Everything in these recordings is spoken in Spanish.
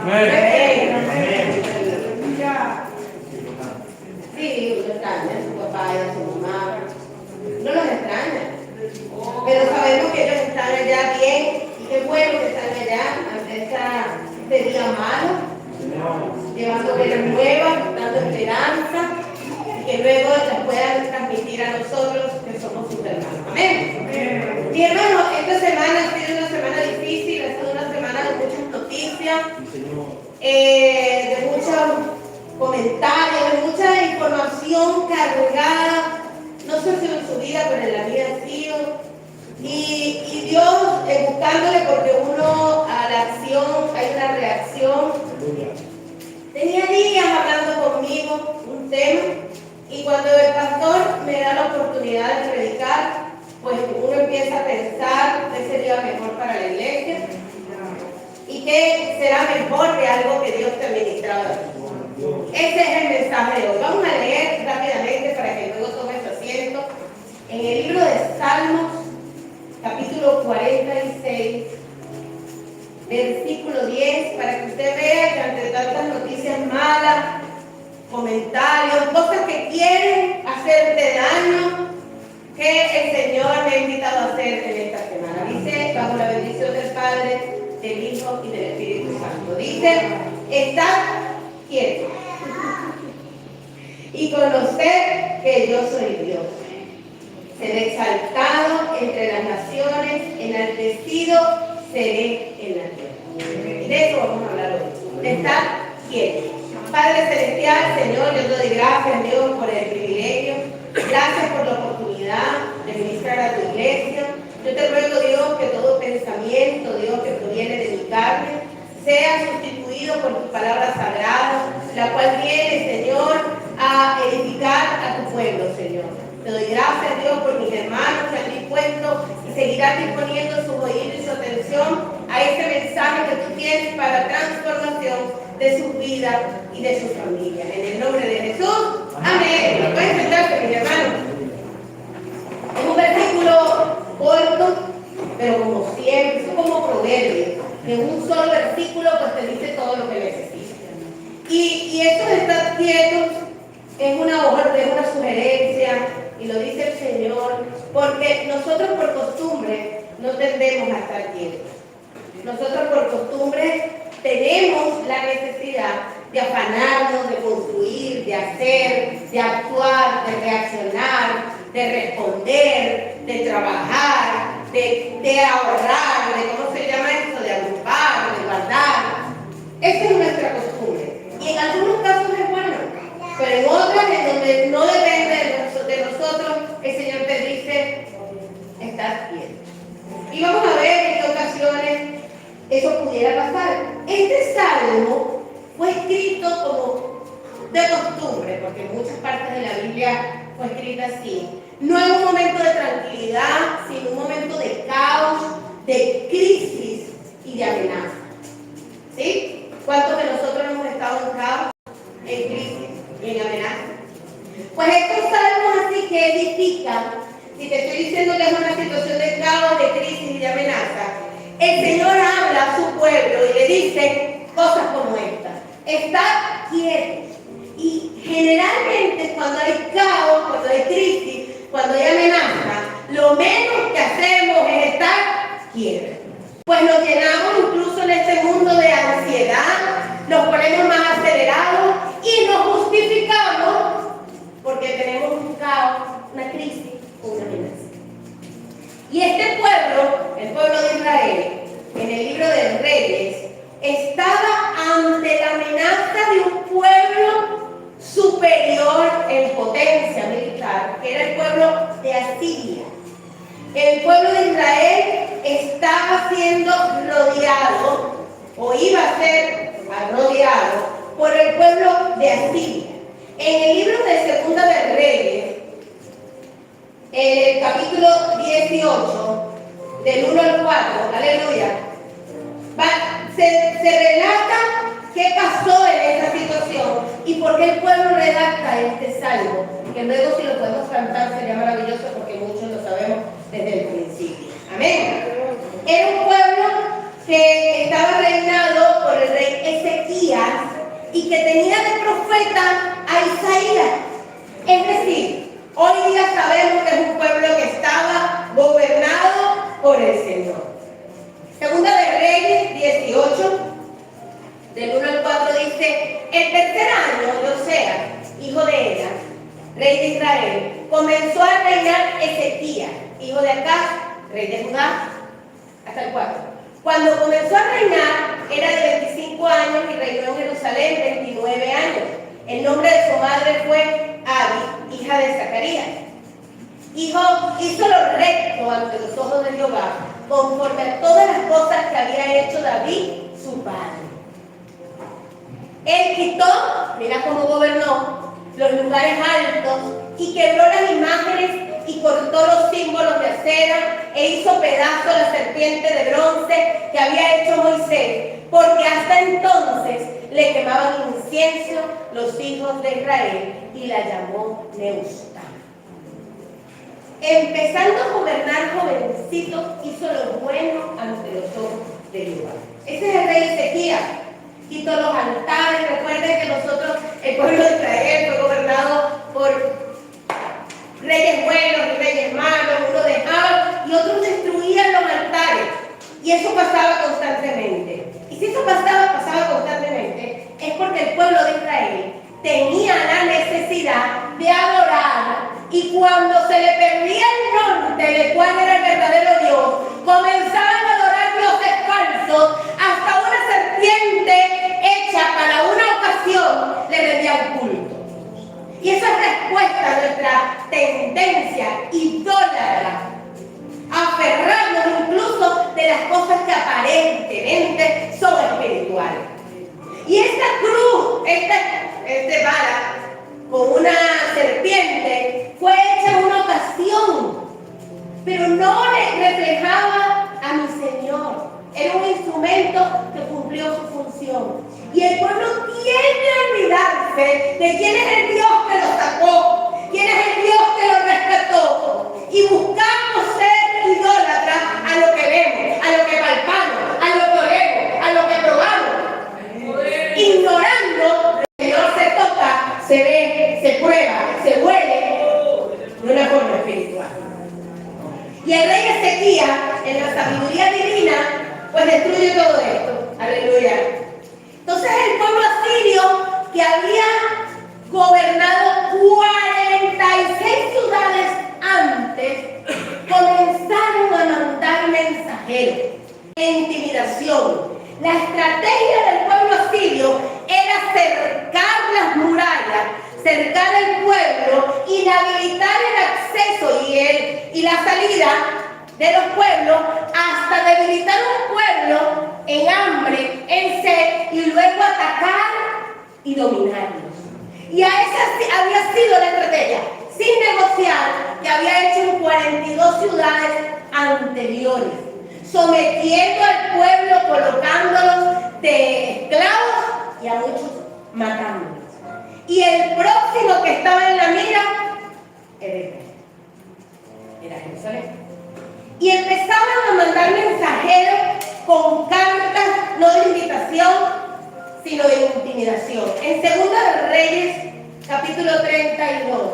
Amén. Amén. Sí, uno extraña a su papá y a su mamá. No los extraña. Pero sabemos que ellos están allá bien. Y qué bueno que están allá ante este día malo. Llevando buenas nuevas, dando esperanza. Y que luego las puedan transmitir a nosotros que somos sus hermanos. Amén. Mi hermano, esta semana ha sido una semana difícil, ha sido una semana de muchas noticias, de muchos comentarios, de mucha información cargada, no sé si en su vida, pero en la mía ha sido. Y Dios buscándole, porque uno a la acción hay una reacción. Tenía días hablando conmigo un tema, y cuando el pastor me da la oportunidad de predicar, pues uno empieza a pensar qué sería mejor para la iglesia y qué será mejor que algo que Dios te ha ministrado a ti. Ese es el mensaje de hoy. Vamos a leer rápidamente para que luego tomes asiento en el libro de Salmos, capítulo 46, versículo 10, para que usted vea que ante tantas noticias malas, comentarios, cosas que quieren hacerte daño, que el Señor me ha invitado a hacer en esta semana. Dice, bajo la bendición del Padre, del Hijo y del Espíritu Santo. Dice, estad quietos y conoced que yo soy Dios. Seré exaltado entre las naciones, enaltecido seré en la tierra. De eso vamos a hablar hoy. Estad quietos. Padre Celestial, Señor, yo te doy gracias, Dios, por el privilegio. Gracias por la oportunidad de ministrar a tu iglesia. Yo te ruego, Dios, que todo pensamiento, Dios, que proviene de mi carne, sea sustituido por tu palabra sagrada, la cual viene, Señor, a edificar a tu pueblo, Señor. Te doy gracias, Dios, por mis hermanos que han dispuesto y seguirán disponiendo su oído y su atención a este mensaje que tú tienes para transformación de su vida y de su familia. En el nombre de Jesús, amén. Pueden sentarse, mis hermanos. Es un versículo corto, pero como siempre, es como proverbio. En un solo versículo, pues te dice todo lo que necesitas. Y esto de estar quietos es una orden, es una sugerencia, y lo dice el Señor, porque nosotros por costumbre no tendemos a estar quietos. Nosotros por costumbre tenemos la necesidad de afanarnos, de construir, de hacer, de actuar, de reaccionar, de responder, de trabajar, de ahorrar, de ¿cómo se llama esto? De agrupar, de guardar. Esa es nuestra costumbre. Y en algunos casos es bueno, pero en otras, en donde no depende de nosotros, el Señor te dice, estás quieto. Y vamos a ver en qué ocasiones eso pudiera pasar. Este salmo fue escrito como de costumbre, porque en muchas partes de la Biblia fue escrita así. No en un momento de tranquilidad, sino en un momento de caos, de crisis y de amenaza. ¿Sí? ¿Cuántos de nosotros hemos estado en caos, en crisis y en amenaza? Pues estos salmos así que edifican, si te estoy diciendo que es una situación de caos, de crisis y de amenaza, el Señor habla a su pueblo y le dice cosas como estas. Estad quietos. Y generalmente cuando hay caos, cuando hay crisis, cuando hay amenaza, lo menos que hacemos es estar quietos. Pues nos llenamos incluso en este mundo de ansiedad, nos ponemos más acelerados y nos justificamos porque tenemos un caos, una crisis o una amenaza. Y este pueblo, el pueblo de Israel, en el libro de Reyes, estaba ante la amenaza de un pueblo superior en potencia militar, que era el pueblo de Asiria. El pueblo de Israel estaba siendo rodeado, o iba a ser rodeado, por el pueblo de Asiria. En el libro de Segunda de Reyes, en el capítulo 18, del 1 al 4, aleluya, se relata qué pasó en esa situación y por qué el pueblo redacta este salmo, que luego si lo podemos cantar sería maravilloso porque muchos lo sabemos desde el principio. Amén. Era un pueblo que estaba reinado por el rey Ezequías. y que tenía de profeta a Isaías. Es decir, hoy día sabemos que es un pueblo que estaba gobernado por el Señor. Segunda de Reyes 18, del 1 al 4 dice: el tercer año de Oseas, hijo de Ela, rey de Israel, comenzó a reinar Ezequías, hijo de Acaz, rey de Judá, hasta el 4. Cuando comenzó a reinar, era de 25 años y reinó en Jerusalén 29 años. El nombre de su madre fue Abi, hija de Zacarías. Hizo lo recto ante los ojos de Jehová, conforme a todas las cosas que había hecho David, su padre. Él quitó, mira cómo gobernó, los lugares altos y quebró las imágenes y cortó los símbolos de acera e hizo pedazos la serpiente de bronce que había hecho Moisés, porque hasta entonces le quemaban incienso los hijos de Israel, y la llamó Neusta. Empezando a gobernar jovencito, hizo lo bueno ante los ojos de Jehová. Ese es el rey Ezequías. Quitó los altares. Recuerden que nosotros, el pueblo de Israel, fue gobernado por reyes buenos y reyes malos. Unos dejaban y otros destruían los altares. Y eso pasaba constantemente. Y si eso pasaba constantemente, es porque el pueblo de Israel tenía la necesidad de adorar. Y cuando se le perdía el norte de cuál era el verdadero Dios, comenzaban a adorar dioses falsos, hasta una serpiente hecha para una ocasión le rendía un culto. Y esa es respuesta a nuestra tendencia idólatra, aferrarnos incluso de las cosas que aparentemente son espirituales. Y esta cruz, este vara con una serpiente, fue hecha en una ocasión, pero no le reflejaba a mi Señor. Era un instrumento que cumplió su función. Y el pueblo tiene que olvidarse de quién es el Dios que lo sacó, quién es el Dios que lo rescató, y buscamos ser idólatras a lo que vemos, a lo que palpamos, a lo que olemos, a lo que probamos, ignorando que Dios se toca, se ve, se prueba, se huele de una forma espiritual. Y el rey Ezequías, en la sabiduría divina, pues destruye todo esto. Aleluya. Entonces el pueblo asirio, que había gobernado 46 ciudades antes, comenzaron a mandar mensajeros e intimidación. La estrategia del pueblo asirio era cercar las murallas, cercar el pueblo, inhabilitar el acceso y la salida de los pueblos, hasta debilitar un pueblo en hambre, en sed, y luego atacar y dominarlos. Y a esa había sido la estrategia, sin negociar, que había hecho en 42 ciudades anteriores, sometiendo al pueblo, colocándolos de esclavos y a muchos matándolos. Y el próximo que estaba en la mira era Jerusalén. Y empezaban a mandar mensajeros con cartas, no de invitación, sino de intimidación. En Segunda de Reyes, capítulo 32,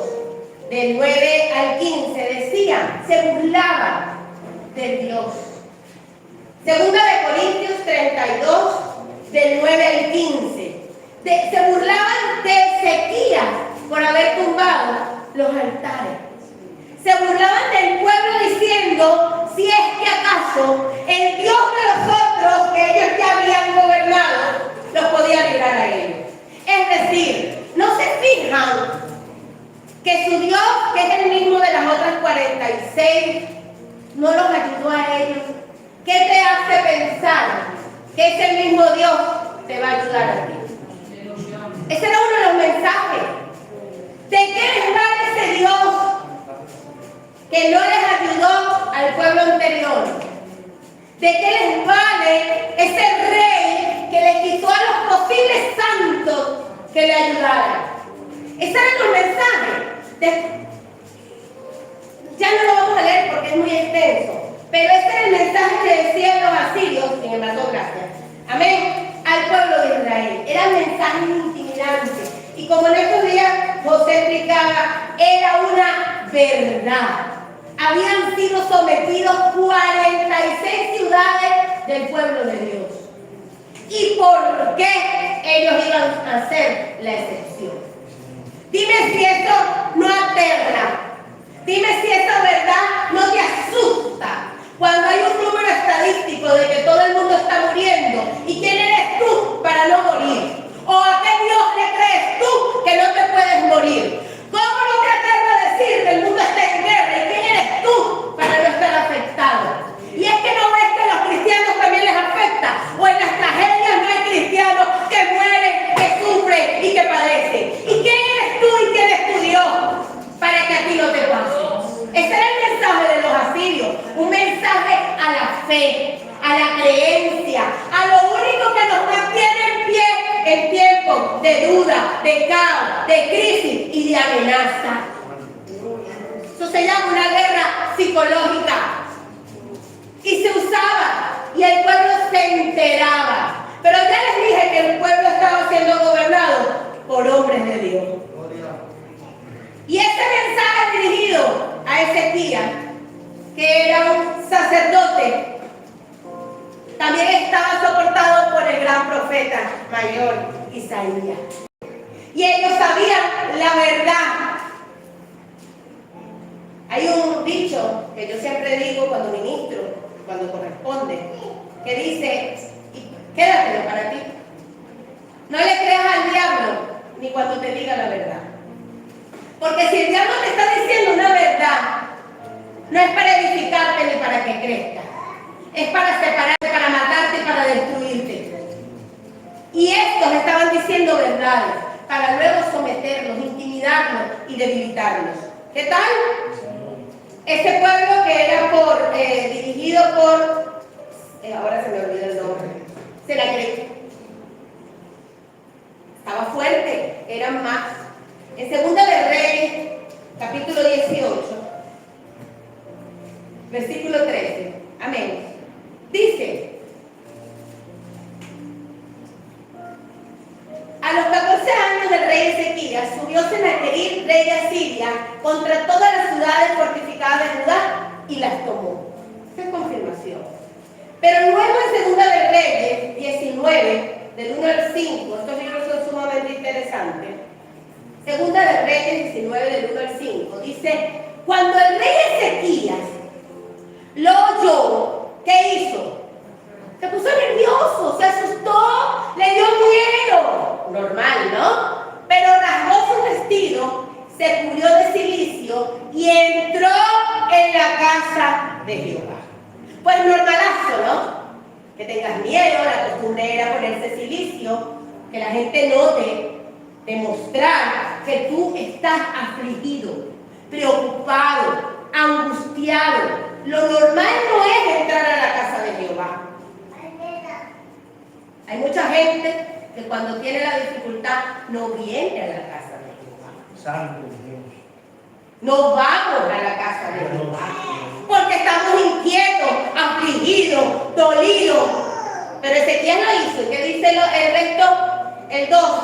del 9 al 15, decían, se burlaban de Dios. Segunda de Corintios 32, del 9 al 15. Se burlaban de Ezequías por haber tumbado los altares. Se burlaban del pueblo diciendo, si es que acaso el Dios de los otros que ellos ya habían gobernado los podía librar a ellos. Es decir, no se fijan que su Dios, que es el mismo de las otras 46, no los ayudó a ellos. ¿Qué te hace pensar que ese mismo Dios te va a ayudar a ti? Ese era uno de los mensajes. ¿De qué les vale ese Dios que no les ayudó al pueblo anterior? ¿De qué les vale ese rey que les quitó a los posibles santos que le ayudaran? Esos eran los mensajes. Ya no lo vamos a leer porque es muy extenso, pero ese era el mensaje que decían los asirios, sin embargo, gracias. Amén. Al pueblo de Israel. Israel. Eran mensajes intimidantes. Y como en estos días José explicaba, era una verdad. Habían sido sometidos 46 ciudades del pueblo de Dios. ¿Y por qué ellos iban a ser la excepción? Dime si eso no aterra. Dime si esa verdad no te asusta. Cuando hay un número estadístico de que todo el mundo está muriendo, ¿y quién eres tú para no morir? ¿O a qué Dios le crees tú que no te puedes morir? ¿Cómo no te aterra decir que el mundo está en guerra? ¿Y quién eres tú para no estar afectado? Y es que no ves que a los cristianos también les afecta. O en las tragedias no hay cristianos que mueren, que sufren y que padecen. ¿Y quién eres tú y quién es tu Dios para que a ti no te pase? Ese era el mensaje de los asirios. Un mensaje a la fe, a la creencia, a lo único que nos mantiene en pie en tiempos de duda, de caos, de crisis y de amenaza. Eso se llama una guerra psicológica. Y se usaba, y el pueblo se enteraba. Pero ya les dije que el pueblo estaba siendo gobernado por hombres de Dios. Y este mensaje dirigido a Ezequías, que era un sacerdote, también estaba soportado por el gran profeta mayor Isaías. Y ellos sabían la verdad. Hay un dicho que yo siempre digo cuando ministro, cuando corresponde, que dice, quédatelo para ti. No le creas al diablo ni cuando te diga la verdad. Porque si el diablo te está diciendo una verdad, no es para edificarte ni para que crezcas. Es para separarte, para matarte y para destruirte. Y estos estaban diciendo verdades para luego someterlos, intimidarlos y debilitarlos. ¿Qué tal? Ese pueblo que era dirigido por, ahora se me olvida el nombre, Senaquerib. Estaba fuerte, eran más. En Segunda de Reyes, capítulo 18, versículo 13. Amén. Dice: a los 14 años del rey Ezequías subió Senaquerib, rey de Asiria, contra todas las ciudades fortificadas de Judá y las tomó. Esa es confirmación. Pero luego en Segunda de Reyes 19, del 1 al 5, estos libros son sumamente interesantes. Segunda de Reyes 19, del 1 al 5, dice: cuando el rey Ezequías lo oyó, ¿qué hizo? Se puso nervioso, se asustó, le dio miedo. Normal, ¿no? Pero rasgó su vestido, se cubrió de cilicio y entró en la casa de Jehová. Pues normalazo, ¿no? Que tengas miedo, la costumbre era ponerse cilicio, que la gente note, demostrar que tú estás afligido, preocupado, angustiado. Lo normal no es entrar a la casa de Jehová. Hay mucha gente que cuando tiene la dificultad no viene a la casa de Jehová. Santo Dios. No vamos a la casa de Jehová. Porque estamos inquietos, afligidos, dolidos. Pero Ezequías lo hizo. ¿Y qué dice el resto? El 2.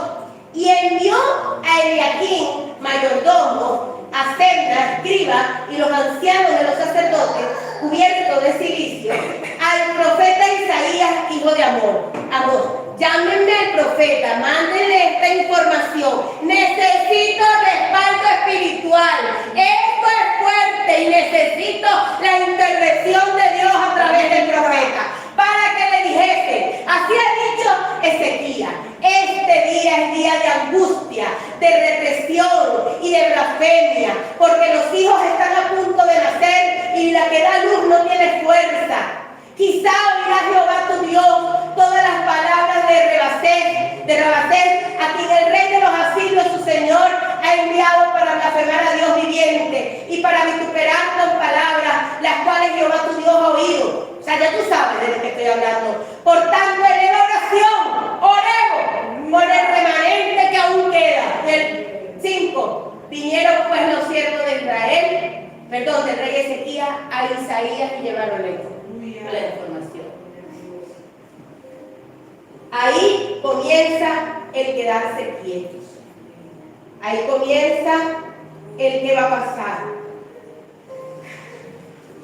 Y envió a Eliaquín, mayordomo, a Sebna, escriba, y los ancianos de los sacerdotes, cubiertos de cilicio, al profeta Isaías, hijo de Amós. Llámenme al profeta, mándenle esta información. Necesito respaldo espiritual. Esto es fuerte y necesito la intervención de Dios a través del profeta. Para que le dijese, así ha dicho Ezequías, este día es día de angustia, de represión y de blasfemia, porque los hijos están a punto de nacer y la que da luz no tiene fuerza. Quizá oirá Jehová tu Dios todas las palabras de Rabasés, a quien el rey de los asirios, su señor, ha enviado para blasfemar a Dios viviente y para vituperar con palabras, las cuales Jehová tu Dios ha oído. O sea, ya tú sabes de lo que estoy hablando. Por tanto, eleva oración, oremos por el remanente que aún queda. El 5. Vinieron pues los siervos de Israel, del rey Ezequías, a Isaías y llevaron a la información. Ahí comienza el quedarse quietos. Ahí comienza el que va a pasar.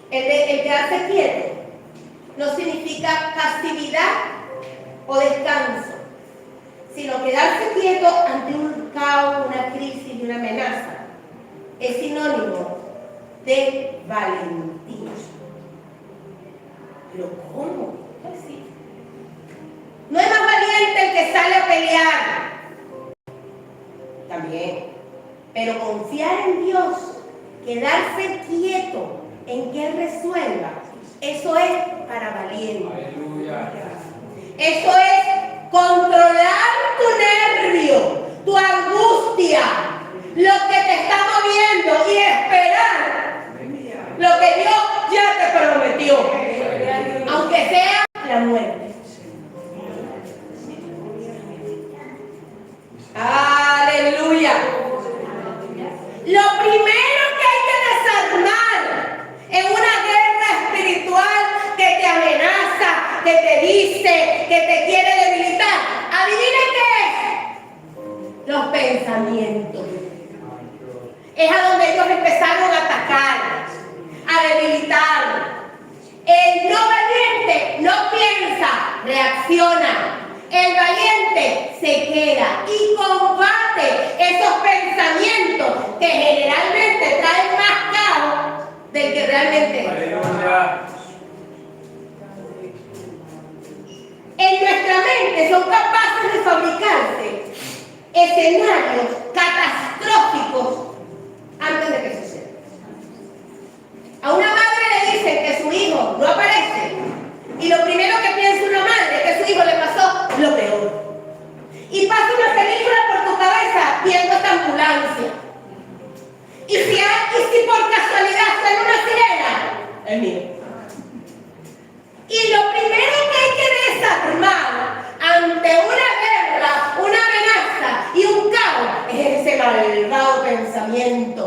El quedarse quieto no significa pasividad o descanso, sino quedarse quieto ante un caos, una crisis y una amenaza es sinónimo de valentía. ¿Pero cómo? Pues sí. No es más valiente el que sale a pelear. También. Pero confiar en Dios, quedarse quieto en que Él resuelva, eso es para valientes. Aleluya. Eso es controlar tu nervio, tu angustia, lo que te está moviendo y esperar lo que Dios ya te prometió, aunque sea la muerte. Aleluya. Lo primero que hay que desarmar en una guerra espiritual que te amenaza, que te dice, que te quiere debilitar, ¿adivina qué es? Los pensamientos. Es a donde ellos empezaron a atacar, a debilitar. El no valiente no piensa, reacciona. El valiente se queda y combate esos pensamientos que generalmente traen más caos del que realmente es. En nuestra mente son capaces de fabricarse escenarios catastróficos antes de que suceda. A una madre le dicen que su hijo no aparece y lo primero que piensa una madre es que a su hijo le pasó lo peor. Y pasa una película por tu cabeza viendo esta ambulancia. Y si por casualidad sale una sirena, es mío. Y lo primero que hay que desarmar ante una guerra, una amenaza y un caos es ese malvado pensamiento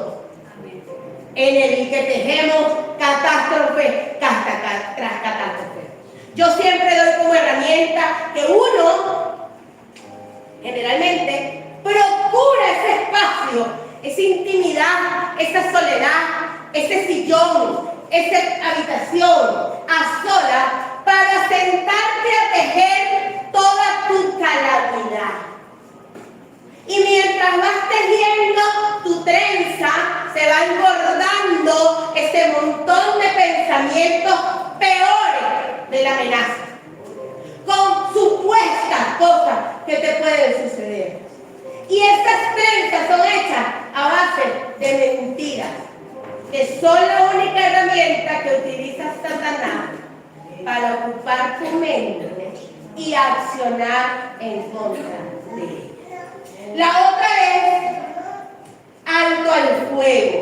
en el que tejemos catástrofe tras catástrofe. Yo siempre doy como herramienta que uno, generalmente, procura ese espacio, esa intimidad, esa soledad, ese sillón, esa habitación a solas para sentarte a tejer toda tu calamidad. Y mientras vas tejiendo tu trenza, se va engordando ese montón de pensamientos peores de la amenaza, con supuestas cosas que te pueden suceder. Y estas trenzas son hechas a base de mentiras, que son la única herramienta que utiliza Satanás para ocupar tu mente y accionar en contra de ella. La otra es alto al fuego.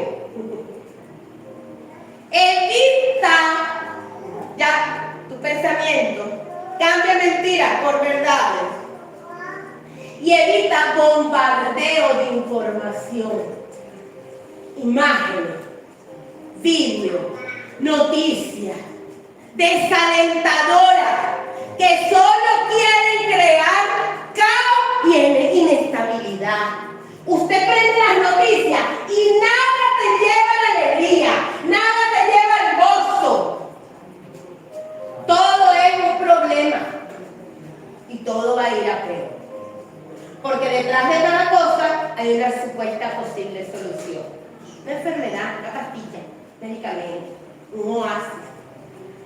Evita ya tu pensamiento, cambia mentiras por verdades y evita bombardeo de información, imágenes, vídeos, noticias desalentadoras que solo quieren crear caos y inestabilidad. Usted prende las noticias y nada te lleva a la alegría, nada te lleva al gozo. Todo es un problema y todo va a ir a peor. Porque detrás de cada cosa hay una supuesta posible solución. Una enfermedad, una pastilla, medicamento, un oasis.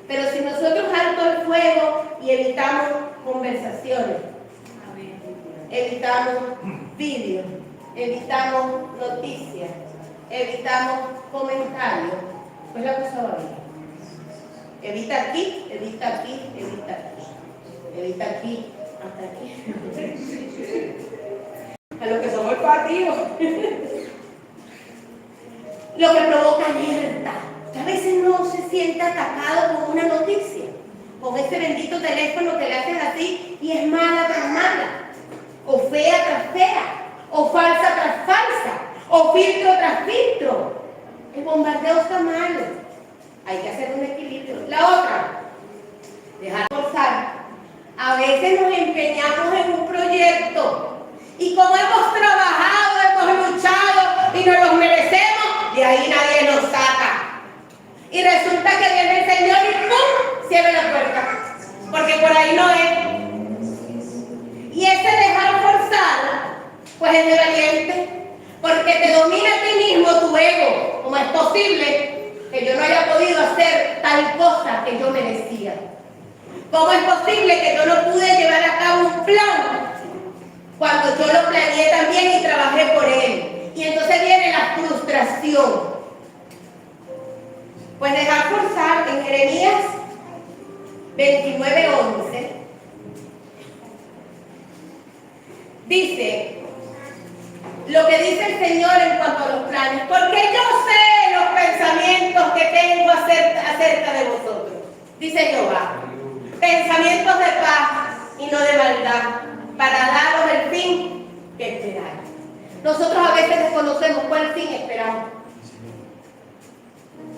Pero si nosotros alto el fuego y evitamos conversaciones, evitamos vídeos, evitamos noticias, evitamos comentarios, pues la cosa va bien. Evita aquí, evita aquí, evita aquí. Evita aquí, hasta aquí. A los que somos olfativos. Lo que provoca alerta. Que a veces no se siente atacado con una noticia, con ese bendito teléfono que le haces así y es mala tras mala, o fea tras fea, o falsa tras falsa, o filtro tras filtro. El bombardeo está malo. Hay que hacer un equilibrio. La otra, dejar forzar. A veces nos empeñamos Y como hemos trabajado, hemos luchado y nos los merecemos, de ahí nadie nos saca. Y resulta que viene el Señor y ¡pum! Cierra la puerta. Porque por ahí no es. Y ese dejar forzar, pues es de valiente. Porque te domina a ti mismo tu ego. ¿Cómo es posible que yo no haya podido hacer tal cosa que yo merecía? ¿Cómo es posible que yo no pude llevar a cabo un plan cuando yo lo planeé también y trabajé por él? Y entonces viene la frustración. Pues dejar forzar en Jeremías 29:11 dice lo que dice el Señor en cuanto a los planes, porque yo sé los pensamientos que tengo acerca de vosotros, dice Jehová, pensamientos de paz y no de maldad, para daros el fin que esperáis. Nosotros a veces desconocemos cuál fin esperamos.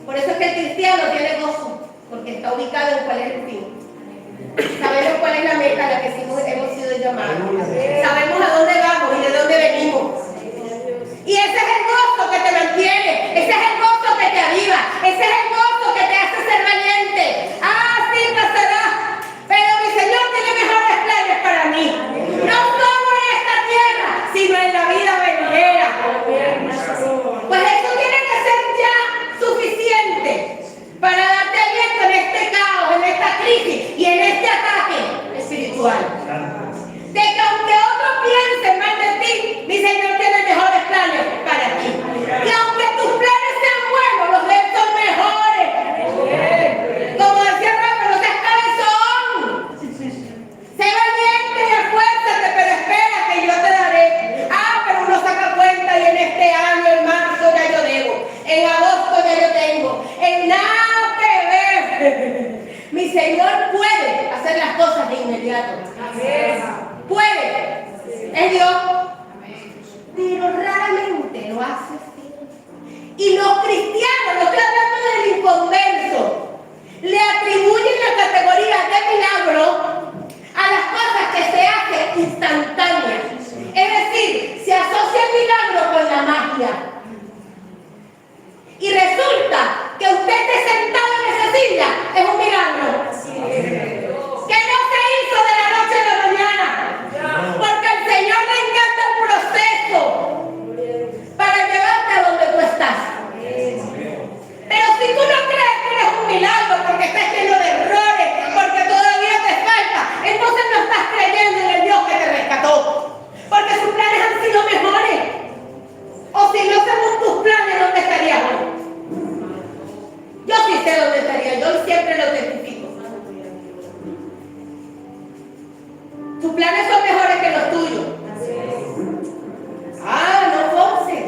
Por eso es que el cristiano tiene gozo, porque está ubicado en cuál es el fin. Sabemos cuál es la meta a la que hemos sido llamados. Sabemos a dónde vamos y de dónde venimos. Y ese es el gozo que te mantiene, ese es el gozo que te aviva, ese es el gozo que te hace ser valiente. Ah, sí pasará, pero mi Señor tiene mejores planes para mí. No solo en esta tierra, sino en la vida venidera. Pues eso tiene que ser ya suficiente para darte aliento en este caos, en esta crisis y en este ataque espiritual. De que aunque otros piensen mal de ti, mi Señor tiene mejores planes para ti. Y aunque tus planes sean buenos, los de Él son mejores. Como decía Rafa, no seas cabezón. Sé valiente y esfuérzate, pero espera que yo te daré. Ah, pero uno saca cuenta y en este año, en marzo ya yo debo. En agosto ya yo tengo. En nada que ver. Mi Señor puede hacer las cosas de inmediato. Puede. Es Dios. Pero raramente lo hace así. Y los cristianos, no estoy hablando del inconverso, le atribuyen la categoría de milagro a las cosas que se hacen instantáneas. Es decir, se asocia el milagro con la magia. Y resulta que usted esté sentado en esa silla es un milagro. Que no se hizo de la noche a la mañana. Porque al Señor le encanta el proceso para llevarte a donde tú estás. Pero si tú no crees que eres un milagro porque estás lleno de errores, porque todavía te falta, entonces no estás creyendo en el Dios que te rescató. Porque sus planes han sido mejores. O si no según tus planes, ¿dónde estarías hoy? Yo sí sé dónde estaría, yo siempre lo testifico. Tus planes son mejores que los tuyos. Ah, no forces.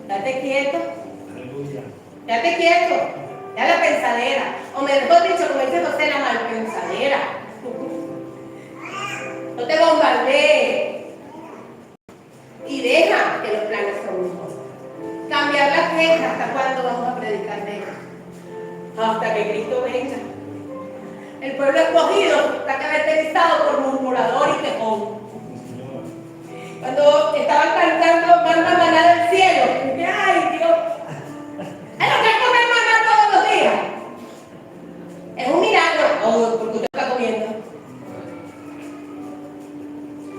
Date quieto. Date quieto. Ya la pensadera. O mejor dicho, como dice José, la malpensadera. No te bombardees. Y deja que los planes son mejores. Cambiar la queja. ¿Hasta cuándo vamos a predicar de eso? Hasta que Cristo venga. El pueblo escogido está caracterizado por murmurador y quejón. Cuando estaban cantando manda maná del cielo, ¡ay Dios! Es lo que es comer maná todos los días. Es un milagro, porque usted está comiendo.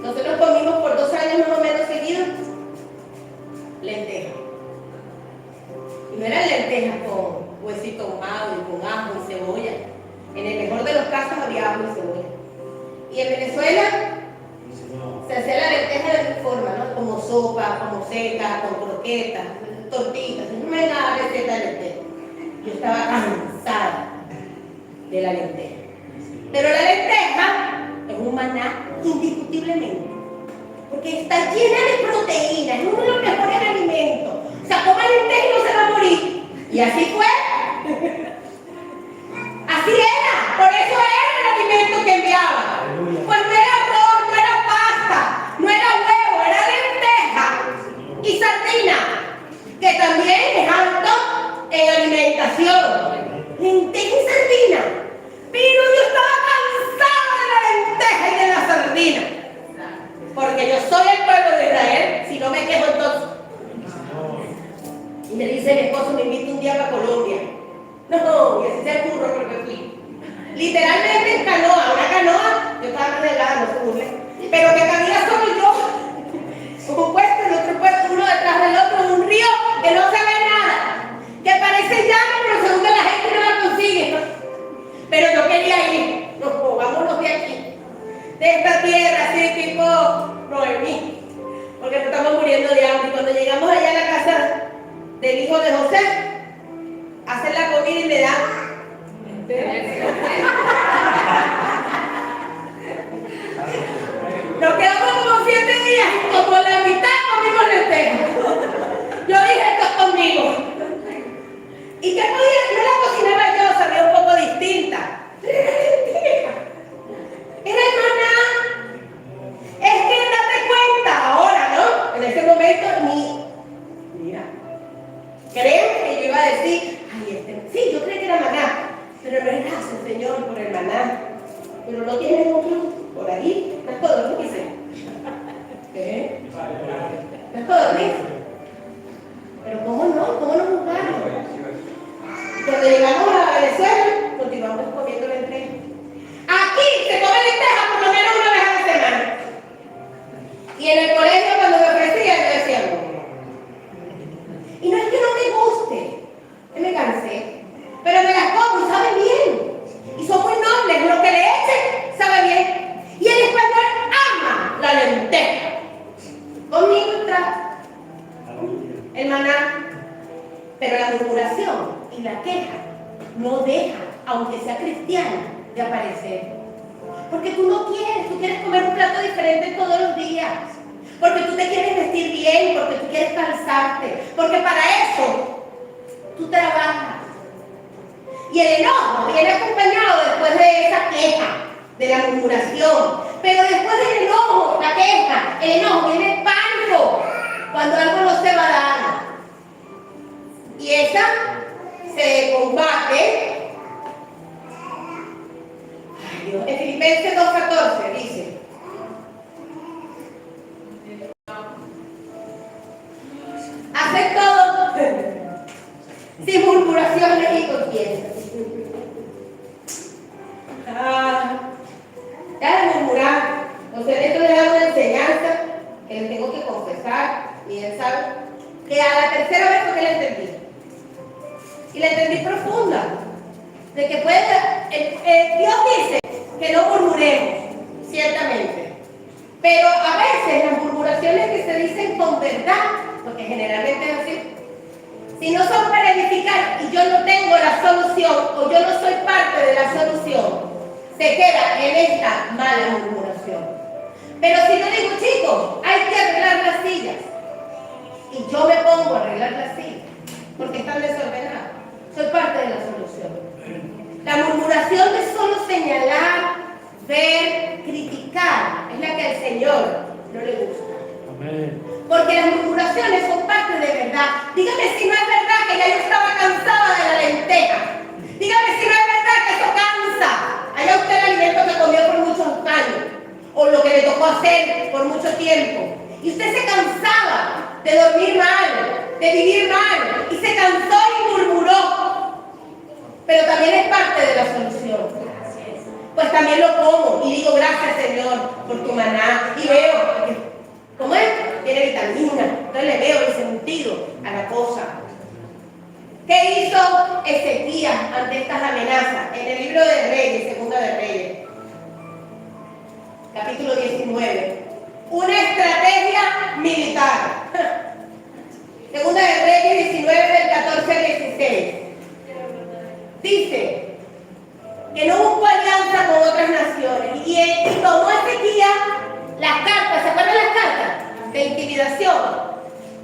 Nosotros comimos por 2 años más o menos seguidos lentejas. Y no eran lentejas con huesito ahumado y con ajo y cebolla. En el mejor de los casos había ajo y cebolla. Y en Venezuela se hacía la lenteja de tu forma, ¿no? Como sopa, como seca, con croquetas, tortitas. No hay nada receta de lenteja. Yo estaba cansada de la lenteja. Pero la lenteja es un maná indiscutiblemente. Porque está llena de proteínas, es uno de los mejores alimentos. O sea, coma lenteja y no se va a morir. Y así fue. Así era, por eso era el alimento que enviaba. Pues no era arroz, no era pasta, no era huevo, era lenteja y sardina, que también es alto en alimentación. Lenteja y sardina. Pero yo estaba cansada de la lenteja y de la sardina. Porque yo soy el pueblo día para Colombia. No, y así se curro porque fui. Literalmente en canoa, una canoa, yo estaba más delgada, no se burle, pero que cabía solo yo. Un puesto, el otro puesto, uno detrás del otro, un río que no se ve nada, que parece llano, pero según que la gente no la consigue. Pero yo quería ir, vámonos de aquí, de esta tierra, así tipo Noemí, porque nos estamos muriendo de hambre. Y cuando llegamos allá a la casa del hijo de José, hacen la comida y me dan. Nos quedamos como 7 días, como la mitad comimos lentejas. Yo dije, esto es conmigo. ¿Y qué podía? No la cocinaba yo, sabía un poco distinta. Era el maná. Es que date cuenta ahora, ¿no? En ese momento mira, creo que yo iba a decir, sí, yo creí que era maná, pero no es gracias, Señor, por el maná. Pero no tienen otro por ahí. ¿Estás todo lo que hice? ¿Qué? ¿Estás todo lo que hice? Pero ¿cómo no? ¿Cómo no juzgaron? Cuando llegamos a Venezuela, continuamos comiendo lentejas. Aquí se come lentejas por lo menos una vez a la semana. Y en el colegio cuando me ofrecían, yo decía, y no es que no me guste, que me cansé, pero me las como y sabe bien. Y son muy nobles, lo que le echen sabe bien. Y el español ama la lenteja. Conmigo está el maná. Pero la murmuración y la queja no deja, aunque sea cristiana, de aparecer. Porque tú no quieres, tú quieres comer un plato diferente todos los días. Porque tú te quieres vestir bien, porque tú quieres calzarte. Porque para eso tú trabajas. Y el enojo viene acompañado después de esa queja, de la murmuración. Pero después del enojo, la queja, el enojo viene el pánico, cuando algo no se va a dar. Y esa se combate. Ay, Dios. En Filipenses 2:14 dice: haced todo sin murmuraciones y contiendas. Ya de murmurar, esto le da una enseñanza que le tengo que confesar, y él sabe que a la tercera vez fue que la entendí. Y la entendí profunda, de que Dios dice que no murmuremos, ciertamente, pero a veces las murmuraciones que se dicen con verdad, porque generalmente es así, si no son para edificar y yo no tengo la solución o yo no soy parte de la solución, se queda en esta mala murmuración. Pero si yo digo, chicos, hay que arreglar las sillas, y yo me pongo a arreglar las sillas porque están desordenadas, soy parte de la solución. La murmuración de solo señalar, ver, criticar, es la que al Señor no le gusta. Amén. Porque las murmuraciones son parte de verdad. Dígame si no es verdad que ya yo estaba cansada de la lenteja. Dígame si no es verdad que eso cansa. Allá usted el alimento que comió por muchos años, o lo que le tocó hacer por mucho tiempo. Y usted se cansaba de dormir mal, de vivir mal, y se cansó y murmuró. Pero también es parte de la solución. Pues también lo como y digo, gracias Señor por tu maná. Y veo, ¿cómo es? Tiene vitamina. Entonces le veo el sentido a la cosa. ¿Qué hizo Ezequías ante estas amenazas? En el libro de Reyes, Segunda de Reyes, capítulo 19. Una estrategia militar. Segunda de Reyes 19, del 14 al 16. Dice que no buscó alianza con otras naciones. Y tomó Ezequías las cartas, ¿se acuerdan las cartas? De intimidación,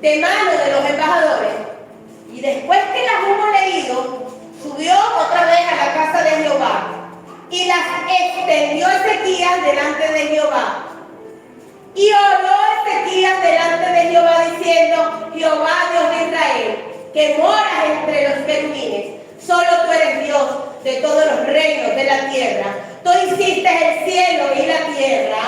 de mano de los embajadores. Y después que las hubo leído, subió otra vez a la casa de Jehová y las extendió Ezequías delante de Jehová. Y oró Ezequías delante de Jehová diciendo: Jehová, Dios de Israel, que moras entre los querubines, solo tú eres Dios de todos los reinos de la tierra. Tú hiciste el cielo y la tierra.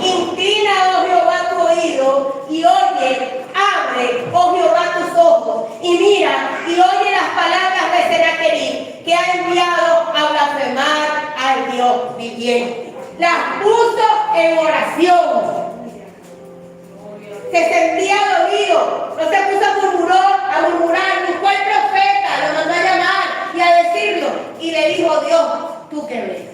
Inclina, oh Jehová, tu oído y oye, abre, oh Jehová, tus ojos y mira y oye las palabras de Sennacherib, que ha enviado a blasfemar al Dios viviente. Las puso en oración. Se sentía dolido, no se puso a murmurar, buscó al profeta, lo mandó a llamar y a decirlo, y le dijo: Dios, ¿tú qué ves?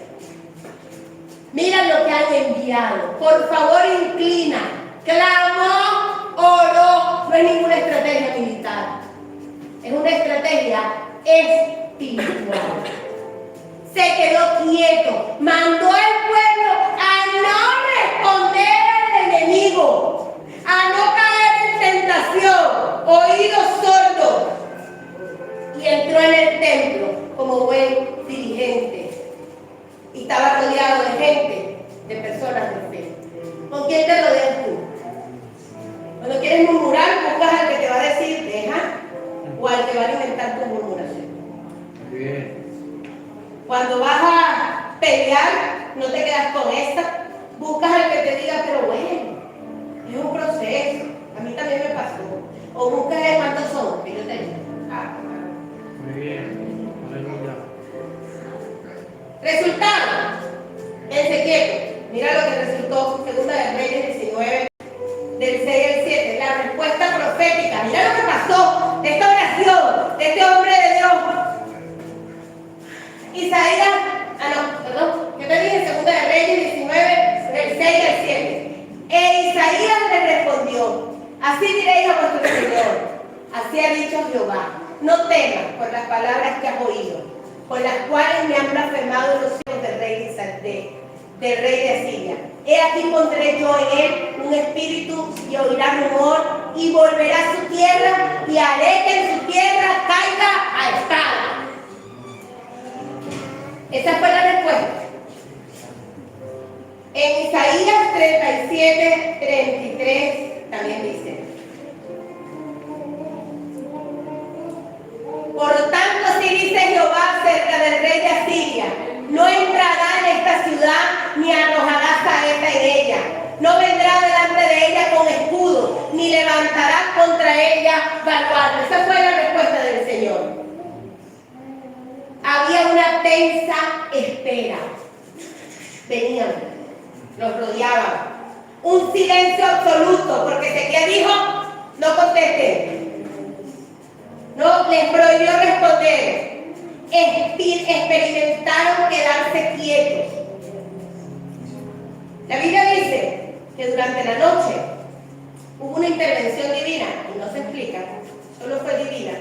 Mira lo que han enviado, por favor inclina. Clamó, oró, no es ninguna estrategia militar, es una estrategia espiritual. Se quedó quieto, mandó al pueblo a no responder al enemigo, a no caer en tentación, oídos sordos, y entró en el templo como buen dirigente y estaba rodeado de gente, de personas de fe. ¿Con quién te rodeas tú? Cuando quieres murmurar, buscas al que te va a decir deja, o al que va a alimentar tu murmuración. Bien. Cuando vas a pelear, no te quedas con esta, buscas al que te diga, pero bueno, es un proceso, a mí también me pasó. O buscas el matazón, que yo te digo. Muy bien, aleluya. Resultado, quédense quietos. Mira lo que resultó, Segunda de Reyes 19, del 6 al 7, la respuesta profética. Mira lo que pasó de esta oración, de este hombre de Dios. Isaías, yo te dije Segunda de Reyes 19, del 6 al 7. E Isaías le respondió: así diréis a vuestro Señor, así ha dicho Jehová, no temas por las palabras que has oído, con las cuales me han blasfemado los hijos del rey de Asiria. He aquí pondré yo en él un espíritu y oirá rumor y volverá a su tierra y haré que en su tierra caiga a espada. Esa fue la respuesta. En Isaías 37, 33 también dice: por lo tanto, así dice Jehová acerca del rey de Asiria: no entrará en esta ciudad, ni arrojará saeta en ella. No vendrá delante de ella con escudo, ni levantará contra ella baluarte. Esa fue la respuesta del Señor. Había una tensa espera. Venían, los rodeaban. Un silencio absoluto, porque Ezequiel dijo: no contesten. No, les prohibió responder. Experimentaron quedarse quietos. La Biblia dice que durante la noche hubo una intervención divina, y no se explica, solo fue divina.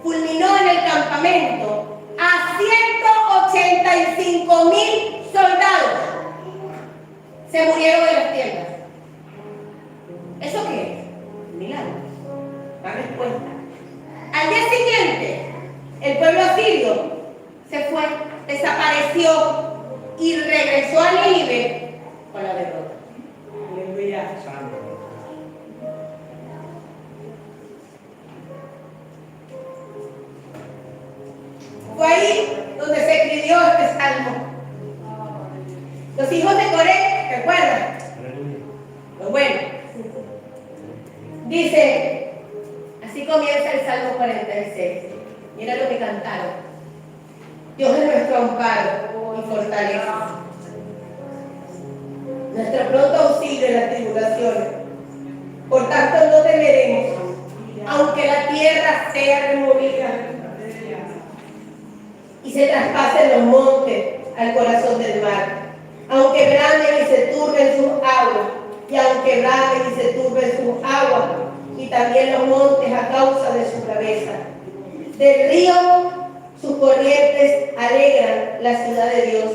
Culminó en el campamento a 185,000 soldados. Se murieron en las tiendas. ¿Eso qué es? Milagro. La respuesta. Al día siguiente, el pueblo asirio se fue, desapareció y regresó a Nínive con la derrota. Aleluya. Fue ahí donde se escribió este salmo. Los hijos de Coré, ¿recuerdan? Pues bueno, dice, así comienza el Salmo 46. Mira lo que cantaron: Dios es nuestro amparo y fortaleza, nuestro pronto auxilio en las tribulaciones. Por tanto no temeremos, aunque la tierra sea removida y se traspasen los montes al corazón del mar, aunque bramen y se turben sus aguas, y aunque bramen y se turben sus aguas, y también los montes a causa de su cabeza. Del río sus corrientes alegran la ciudad de Dios.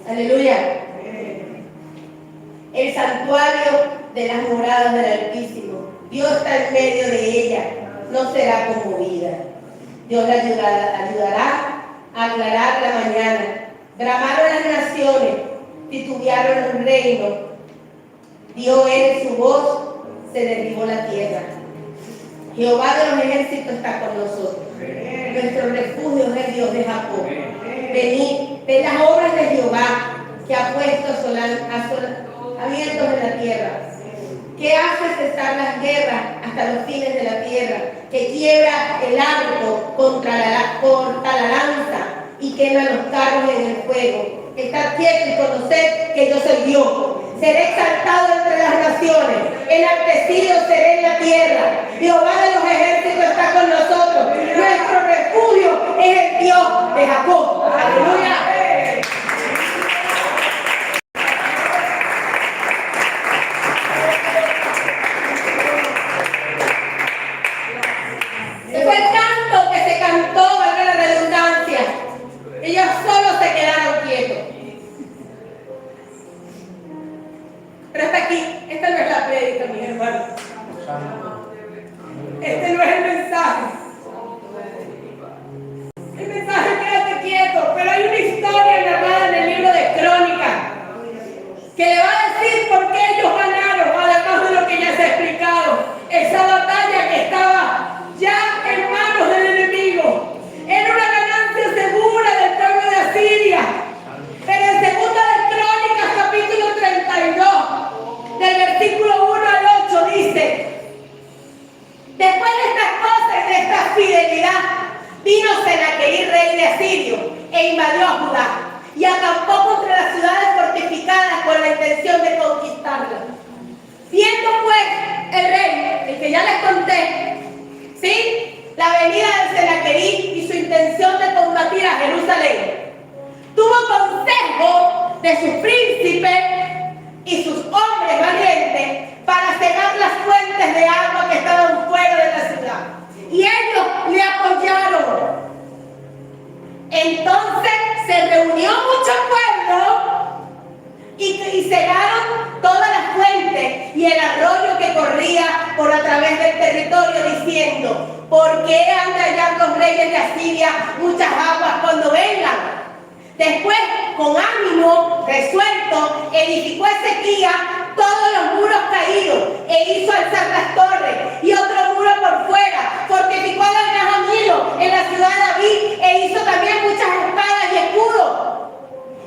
Aleluya. El santuario de las moradas del Altísimo. Dios está en medio de ella, no será conmovida. Dios la ayudará a aclarar la mañana. Bramaron las naciones, titubearon los reinos. Dio él su voz, se derribó la tierra. Jehová de los ejércitos está con nosotros. Nuestro refugio es el Dios de Jacob. Venid, ved las obras de Jehová, que ha puesto abiertos en la tierra. que hace cesar las guerras hasta los fines de la tierra, que quiebra el arco corta la lanza y quema los carros en el fuego. Estad quietos y conoced que yo soy Dios. Seré exaltado entre las naciones, enaltecido seré en la tierra. Jehová de los ejércitos está con nosotros. Nuestro refugio es el Dios de Jacob. Aleluya. Ese fue el canto que se cantó, valga la redundancia. Ellos solo se quedaron quietos. Pero hasta aquí, esta no es la prédica, mis hermanos. Este no es el mensaje. El mensaje es quédate quieto, pero hay una historia narrada en el libro de Crónicas que le va a decir por qué ellos ganaron, además de lo que ya se ha explicado. Esa batalla que estaba ya en manos del enemigo era una ganancia segura del pueblo de Asiria. Pero en segunda de Crónicas, capítulo 32, del versículo 1 al 8, dice: después de estas cosas y de esta fidelidad, vino Senaquerib, rey de Asirio, e invadió a Judá, y acampó contra las ciudades fortificadas con la intención de conquistarlas. Viendo pues el rey, el que ya les conté, ¿sí?, la venida de Senaquerib y su intención de combatir a Jerusalén, tuvo consejo de sus príncipes y sus hombres valientes para cegar las fuentes de agua que estaban fuera de la ciudad. Y ellos le apoyaron. Entonces se reunió mucho pueblo y cegaron todas las fuentes y el arroyo que corría por a través del territorio, diciendo: ¿por qué han de hallar los reyes de Asiria muchas aguas cuando vengan? Después, con ánimo resuelto, edificó Ezequías todos los muros caídos e hizo alzar las torres y otro muro por fuera. Fortificó a Jamilo en la ciudad de David e hizo también muchas espadas y escudos.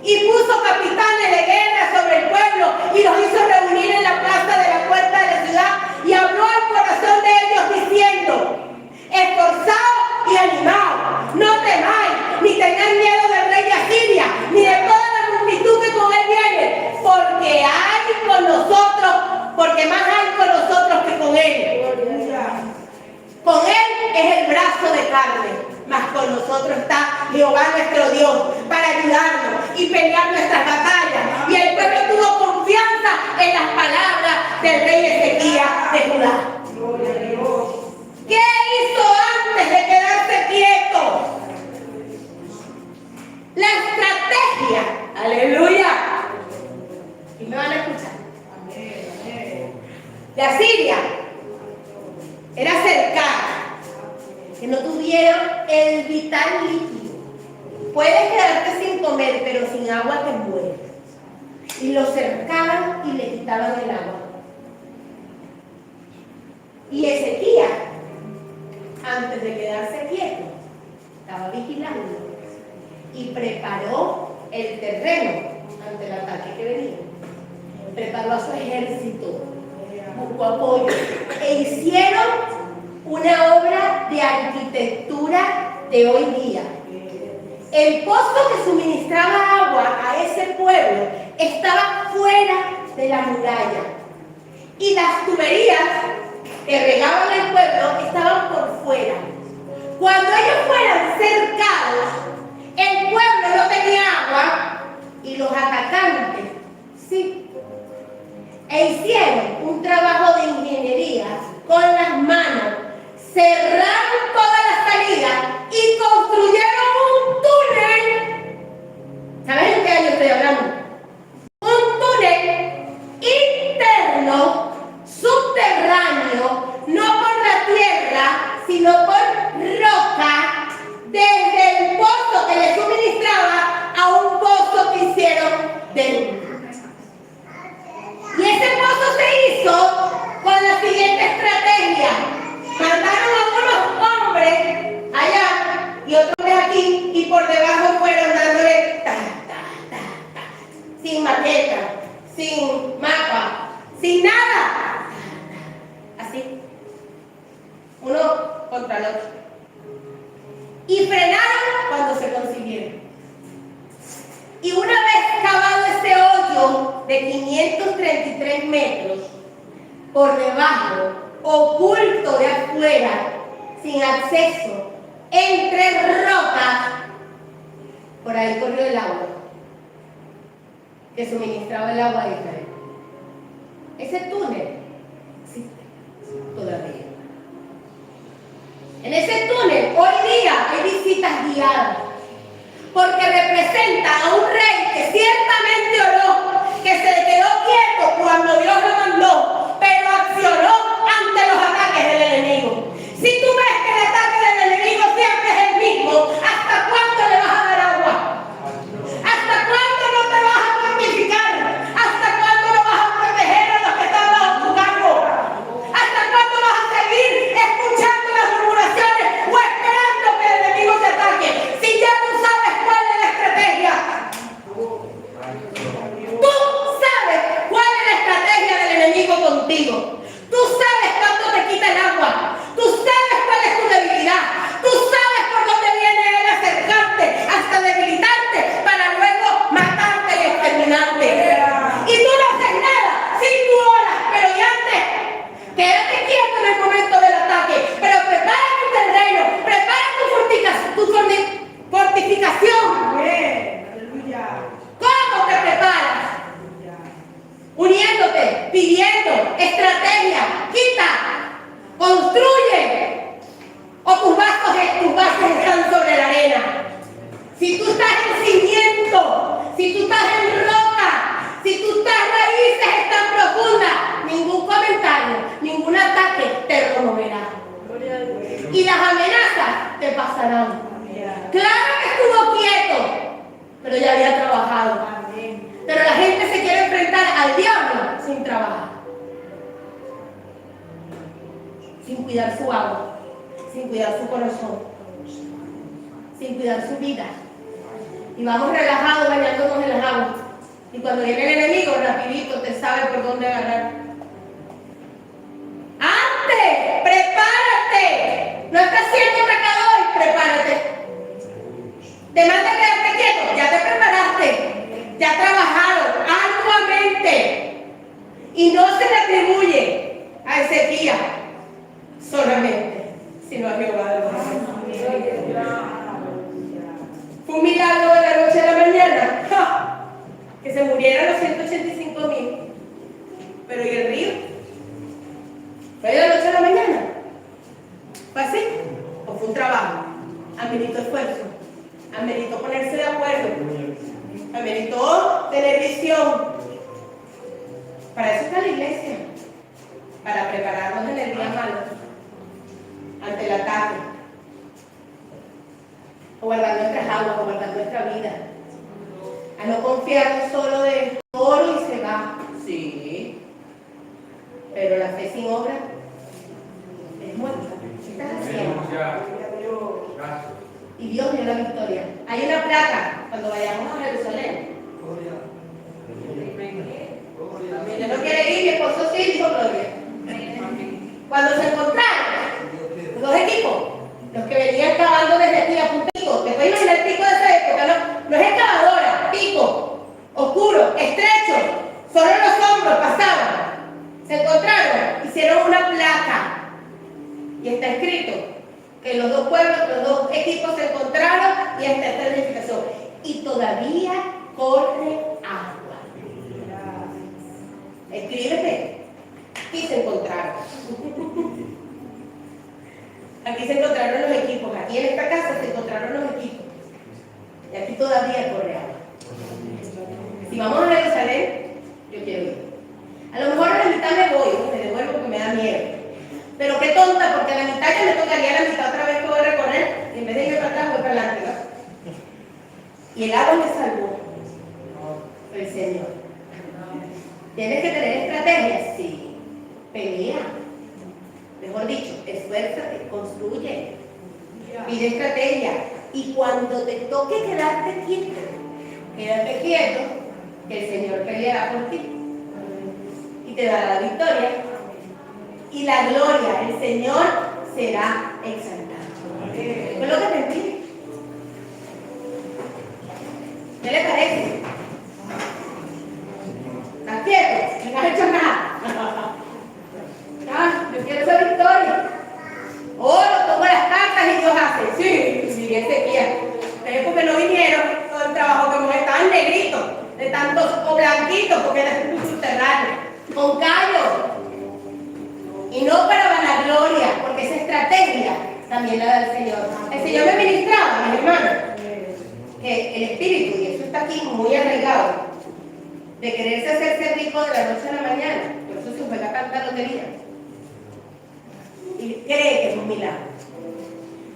Y puso capitanes de guerra sobre el pueblo y los hizo reunir en la plaza de la puerta de la ciudad y habló al corazón de ellos diciendo: esforzaos y animaos, no temáis, ni tengáis miedo del rey de Asiria, ni de toda la multitud que con él viene, porque hay con nosotros, porque más hay con nosotros que con él. Con él es el brazo de carne, mas con nosotros está Jehová nuestro Dios para ayudarnos y pelear nuestras batallas. Y el pueblo tuvo confianza en las palabras del rey Ezequías de Judá. ¿Qué hizo antes de quedarse quieto? La estrategia, aleluya, y me van a escuchar, de Asiria era cercana, que no tuvieran el vital líquido. Puedes quedarte sin comer, pero sin agua te mueres. Y lo cercaban y le quitaban el agua. Y Ezequías, antes de quedarse quieto, estaba vigilando y preparó el terreno ante el ataque que venía. Preparó a su ejército, buscó apoyo e hicieron una obra de arquitectura de hoy día. El pozo que suministraba agua a ese pueblo estaba fuera de la muralla y las tuberías que regaban el pueblo estaban por fuera. Cuando ellos fueran cercados, el pueblo no tenía agua y los atacantes sí. E hicieron un trabajo de ingeniería con las manos, cerraron todas las salidas y construyeron un túnel. ¿Saben en qué año estoy hablando? Un túnel interno, subterráneo, no por la tierra, sino por roca, desde el pozo que le suministraba a un pozo que hicieron dentro. Y ese pozo se hizo con la siguiente estrategia. Mandaron a unos hombres allá y otros aquí, y por debajo fueron dándole sin maqueta, sin mapa, sin nada. contra el otro. Y frenaron cuando se consiguieron. Y una vez cavado ese hoyo de 533 metros, por debajo, oculto de afuera, sin acceso, entre rocas, por ahí corrió el agua que suministraba el agua a Israel. Ese túnel existe todavía. En ese túnel hoy día hay visitas guiadas, porque representa a un rey que ciertamente oró, que se quedó quieto cuando Dios lo mandó, pero accionó ante los ataques del enemigo. Si tú ves que el ataque del enemigo siempre es el mismo, ¿hasta cuándo le vas a dar agua? ¿Hasta cuándo no te vas a fortificar? ¿Hasta cuándo no vas a proteger a los que están bajo tu cargo? ¿Hasta cuándo vas a seguir escuchando las murmuraciones o esperando que el enemigo te ataque? Si ya tú sabes cuál es la estrategia. Tú sabes cuál es la estrategia del enemigo contigo. Tú sabes cuándo te quita el agua. Tú sabes cuál es tu debilidad. Tú sabes por dónde viene él a acercarte hasta debilitarte para luego matarte y exterminarte. Y tú no haces nada si tú oras, pero ya antes, quédate quieto en el momento del ataque, pero prepara tu terreno, prepara tu fortificación. ¿Cómo te preparas? Uniéndote, pidiendo, estrategia, quita, construye, o tus bases están sobre la arena. Si tú estás en cimiento, si tú estás en roca, si tus raíces están profundas, ningún comentario, ningún ataque te removerá. Y las amenazas te pasarán. Claro que estuvo quieto, pero ya había trabajado. Pero la gente se quiere enfrentar al diablo sin trabajar, sin cuidar su agua, sin cuidar su corazón, sin cuidar su vida. Y vamos relajados bañándonos en las aguas. Y cuando viene el enemigo, rapidito te sabe por dónde agarrar. ¡Antes! ¡Prepárate! No estás siendo atacado hoy, prepárate. Te manda a quedarte quieto, ya te preparaste. Ya ha trabajado arduamente y no se le atribuye a Ezequías solamente, sino a Jehová de los ejércitos. Fue un milagro de la noche a la mañana, ¡ja!, que se murieran los 185,000. Pero ¿y el río? ¿Fue de la noche a la mañana? ¿Fue así? ¿O fue un trabajo? Ameritó esfuerzo, ameritó ponerse de acuerdo, ameritó tener visión. Para eso está la iglesia, para prepararnos en el día malo, ante el ataque, o guardar nuestras aguas, o guardar nuestra vida, a no confiar solo de oro y se va, sí, pero la fe sin obra es muerta. ¿Qué estás haciendo? Y Dios dio la victoria. Hay una placa cuando vayamos a Jerusalén. Yo no quiere ir, mi esposo sí, dijo Gloria. Cuando se encontraron los dos equipos, los que venían cavando desde aquí a Puntico, después imaginar el pico de esa época, no es excavadora, pico, oscuro, estrecho, solo los hombros pasaban. Se encontraron, hicieron una placa y está escrito que los dos pueblos, los dos equipos se encontraron y está esta identificación. Y todavía corre agua. Escríbete. Aquí se encontraron. Aquí se encontraron los equipos. Aquí en esta casa se encontraron los equipos. Y aquí todavía corre agua. Si vamos a Jerusalén, yo quiero ir. A lo mejor a la mitad me voy, me devuelvo porque me da miedo. Pero qué tonta, porque a la mitad ya me tocaría la mitad otra vez que voy a recorrer, y en vez de ir para atrás, voy para adelante, ¿no? Y el agua me salvó. El Señor. ¿Tienes que tener estrategias? Sí. Pelea. Mejor dicho, esfuérzate, construye. Pide estrategia. Y cuando te toque quedarte quieto, que el Señor peleará por ti. Y te dará la victoria. Y la gloria, el Señor será exaltado. Eso es lo que te pide. ¿Qué le parece? ¿Estás quieto? No has hecho nada. Ah, yo quiero esa victoria. Oh, lo tomo las cartas y Dios hace. Sí, Ezequiel. Es porque no vinieron todo el trabajo, como estaban negritos, de tantos o blanquitos, porque era un subterráneo, con callos. Y no para vanagloria, porque esa estrategia también la da el Señor. El Señor me ministraba, mis hermanos, que el espíritu, y eso está aquí muy arraigado, de quererse hacerse rico de la noche a la mañana. Por eso se juega tanta lotería. Y cree que es un milagro.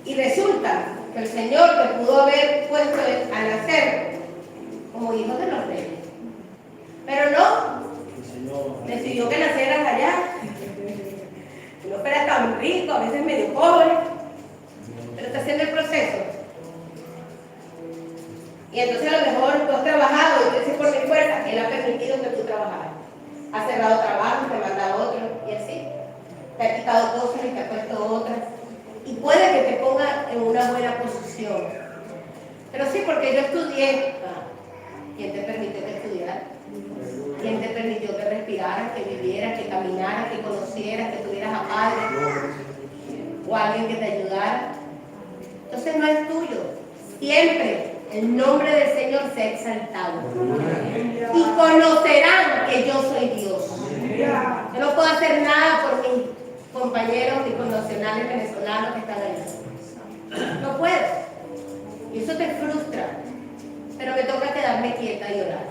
Y resulta que el Señor te pudo haber puesto al nacer como hijo de los reyes. Pero no, decidió que nacieras allá. No fueras tan rico, a veces medio pobre, pero está haciendo el proceso. Y entonces a lo mejor tú has trabajado, y tú dices por mi fuerza, Él ha permitido que tú trabajaras. Ha cerrado trabajos, te manda otro, y así. Te ha quitado cosas y te ha puesto otras. Y puede que te ponga en una buena posición. Pero sí, porque yo estudié. ¿Quién te permitió que estudiaras? ¿Quién te permitió que respiraras, que vivieras, que caminaras, que conocieras, que tuvieras a padre? ¿O alguien que te ayudara? Entonces no es tuyo. Siempre el nombre del Señor se ha exaltado. Y conocerán que yo soy Dios. Yo no puedo hacer nada por mis compañeros y connacionales venezolanos que están ahí. No puedo. Y eso te frustra. Pero me toca quedarme quieta y orar.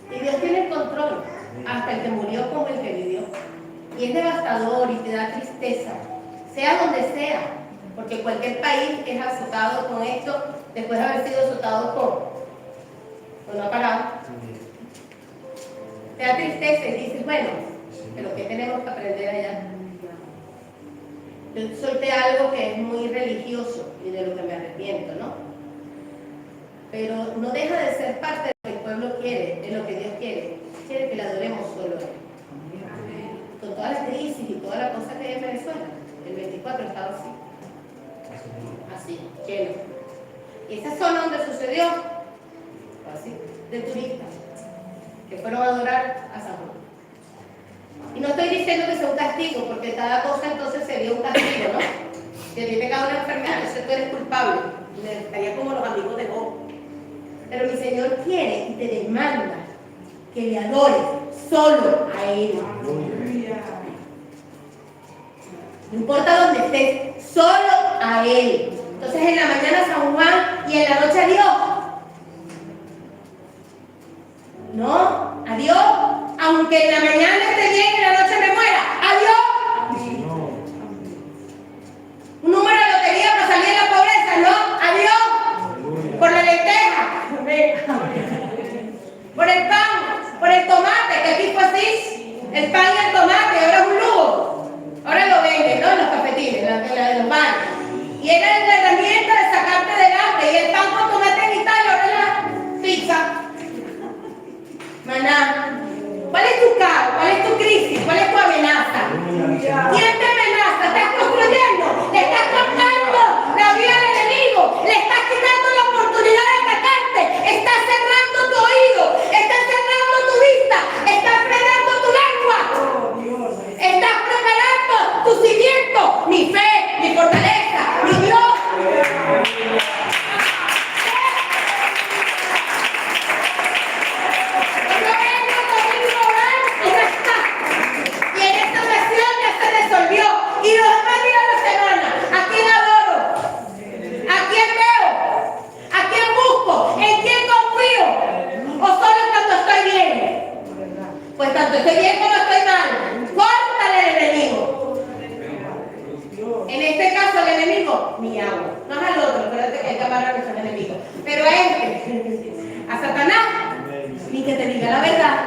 Y Dios tiene el control, hasta el que murió como el que vivió. Y es devastador y te da tristeza, sea donde sea, porque cualquier país es azotado con esto, después de haber sido azotado con no ha parado. Te da tristeza y dices, bueno, pero ¿qué tenemos que aprender allá? Yo solté algo que es muy religioso y de lo que me arrepiento, ¿no? Pero no deja de ser parte de lo que el pueblo quiere, de lo que Dios quiere. Quiere que le adoremos solo a Él. Con toda la crisis y toda la cosa que hay en Venezuela, el 24 estaba así, lleno. Y esa zona donde sucedió, así, de turistas, que fueron a adorar a San Juan. Y no estoy diciendo que sea un castigo, porque cada cosa entonces sería un castigo, ¿no? Si a ti te cae una enfermedad, entonces tú eres culpable. Estaría como los amigos de Job. Pero mi Señor quiere y te demanda que le adores solo a Él. No importa dónde estés, solo a Él. Entonces en la mañana San Juan y en la noche a Dios. No, a Dios. Aunque en la mañana esté bien y en la noche me muera, a Dios. Un número de lotería para salir de la pobreza, no, a Dios. Por la lenteja, por el pan, por el tomate, que aquí fue así, el pan y el tomate, ahora es un lujo. Ahora lo venden, ¿no? En los cafetines, la de los bares. Y era la herramienta de sacarte adelante. Y el pan con tomate en Italia, ahora la pizza. Maná. ¿Cuál es tu caos? ¿Cuál es tu crisis? ¿Cuál es tu amenaza? ¿Quién te amenaza? ¿Estás construyendo? ¿Le estás cortando la vida al enemigo? ¿Le estás quitando la oportunidad de atacarte? ¿Estás cerrando tu oído? ¿Estás cerrando tu vista? ¿Estás frenando tu lengua? ¿Estás preparando tu cimiento? Mi fe, mi fortaleza, mi Dios. Y los demás días de la semana, ¿a quién adoro? ¿A quién veo? ¿A quién busco? ¿En quién confío? ¿O solo cuando estoy bien? Pues tanto estoy bien como estoy mal. Córtale al enemigo. En este caso al enemigo, ni agua. No es al otro, acuérdate que hay que amar a nuestros enemigos. Pero a este, a Satanás, ni que te diga la verdad.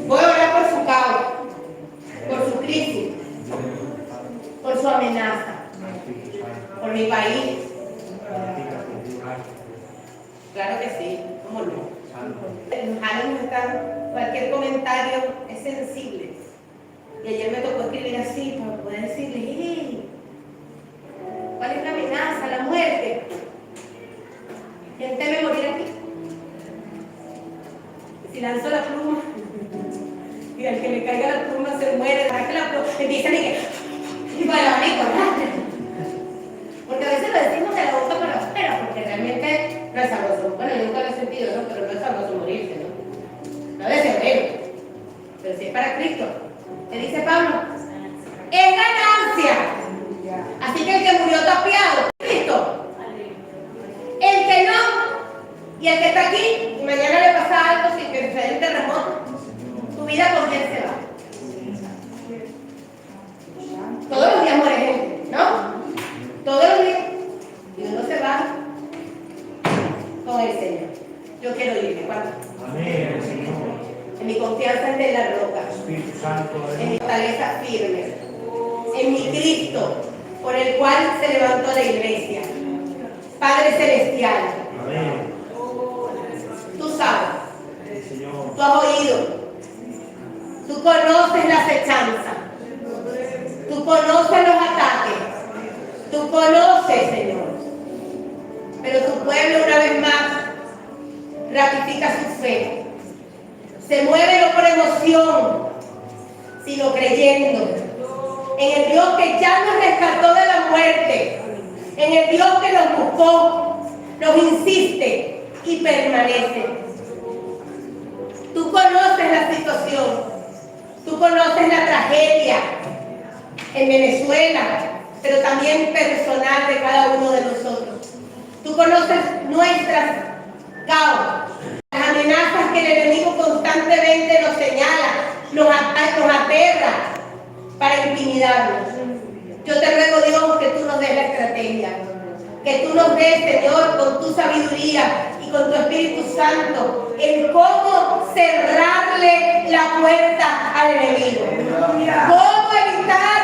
Voy a orar por su caos, por su crisis, por su amenaza, por mi país. Claro que sí, ¿cómo no? Los ánimos están, cualquier comentario es sensible. Y ayer me tocó escribir así para poder decirle, hey, ¿cuál es la amenaza? La muerte. ¿Quién teme morir aquí? Si lanzo la pluma y al que le caiga la pluma se muere, ¿para que la pluma? Empiezan y para la van a correr. Porque a veces lo decimos de la boca para afuera, porque realmente no es sabroso. Bueno, yo nunca lo he sentido, ¿no? Pero no es sabroso morirse, ¿no? No debe ser bueno. Pero si es para Cristo, ¿qué dice Pablo? Es ganancia. Así que el que murió tapiado, Cristo. El que no, y el que está aquí, y mañana le pasa algo sin que sea un terremoto, tu vida con quién se va. Todos los días muere gente, ¿no? Todos los días. Y uno se va con el Señor. Yo quiero irme, ¿cuánto? Amén, Señor. En mi confianza es de la roca, Espíritu Santo, en mi fortaleza firme, en mi Cristo, por el cual se levantó la iglesia. Padre Celestial, amén. tú sabes, Señor. tú has oído, tú conoces la acechanza, tú conoces los ataques, tú conoces, Señor, pero tu pueblo una vez más ratifica su fe. Se mueve no por emoción, sino creyendo en el Dios que ya nos rescató de la muerte, en el Dios que nos buscó, nos insiste y permanece. Tú conoces la situación, tú conoces la tragedia en Venezuela, pero también personal de cada uno de nosotros. Tú conoces nuestras causas, las amenazas que el enemigo constantemente nos señala, nos aterra para intimidarnos. Yo te ruego, Dios, que tú nos des la estrategia, que tú nos des, Señor, con tu sabiduría y con tu Espíritu Santo, el cómo cerrarle la puerta al enemigo, cómo evitar